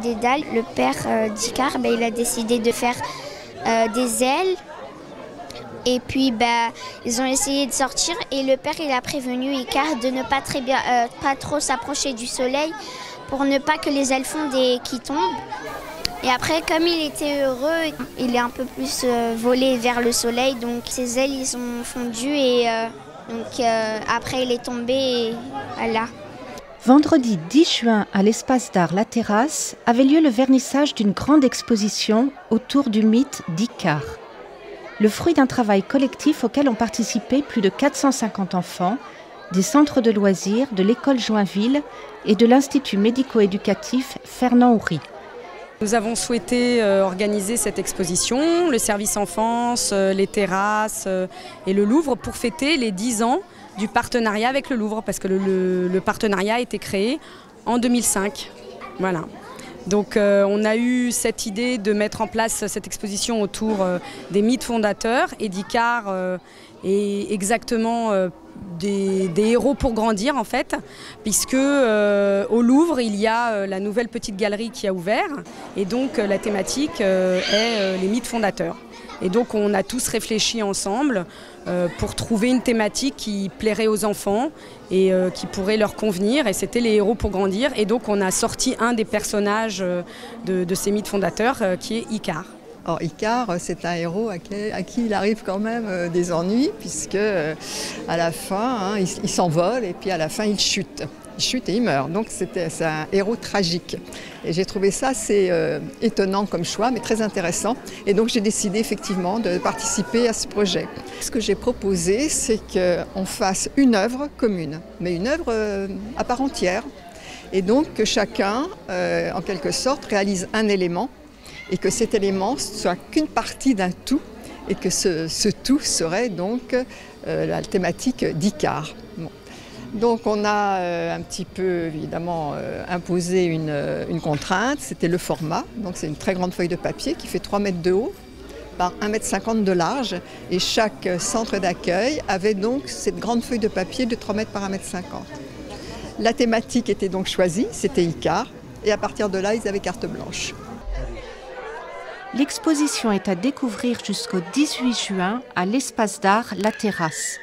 des dalles. Le père d'Icare, il a décidé de faire des ailes. Et puis ils ont essayé de sortir et le père il a prévenu Icare de ne pas trop s'approcher du soleil pour ne pas que les ailes fondent et qu'ils tombent. Et après, comme il était heureux, il est un peu plus volé vers le soleil, donc ses ailes ils ont fondu et après il est tombé et voilà. Vendredi 10 juin, à l'espace d'art La Terrasse, avait lieu le vernissage d'une grande exposition autour du mythe d'Icare. Le fruit d'un travail collectif auquel ont participé plus de 450 enfants, des centres de loisirs, de l'école Joinville et de l'Institut médico-éducatif Fernand Houry. Nous avons souhaité organiser cette exposition, le service enfance, les terrasses et le Louvre pour fêter les 10 ans du partenariat avec le Louvre parce que le partenariat a été créé en 2005. Voilà. Donc on a eu cette idée de mettre en place cette exposition autour des mythes fondateurs et d'Icare et exactement des héros pour grandir en fait, puisque au Louvre il y a la nouvelle petite galerie qui a ouvert et donc la thématique est les mythes fondateurs. Et donc on a tous réfléchi ensemble pour trouver une thématique qui plairait aux enfants et qui pourrait leur convenir. Et c'était les héros pour grandir. Et donc on a sorti un des personnages de ces mythes fondateurs qui est Icare. Alors Icare, c'est un héros à qui il arrive quand même des ennuis puisque à la fin, il s'envole et puis à la fin il chute. Il chute et il meurt, donc c'est un héros tragique. Et j'ai trouvé ça assez étonnant comme choix, mais très intéressant. Et donc j'ai décidé effectivement de participer à ce projet. Ce que j'ai proposé, c'est qu'on fasse une œuvre commune, mais une œuvre à part entière. Et donc que chacun, en quelque sorte, réalise un élément et que cet élément soit qu'une partie d'un tout et que ce tout serait donc la thématique d'Icare. Bon. Donc on a un petit peu évidemment imposé une contrainte, c'était le format. Donc c'est une très grande feuille de papier qui fait 3 mètres de haut par 1,50 m de large et chaque centre d'accueil avait donc cette grande feuille de papier de 3 mètres par 1,50 m. La thématique était donc choisie, c'était Icare et à partir de là ils avaient carte blanche. L'exposition est à découvrir jusqu'au 18 juin à l'espace d'art La Terrasse.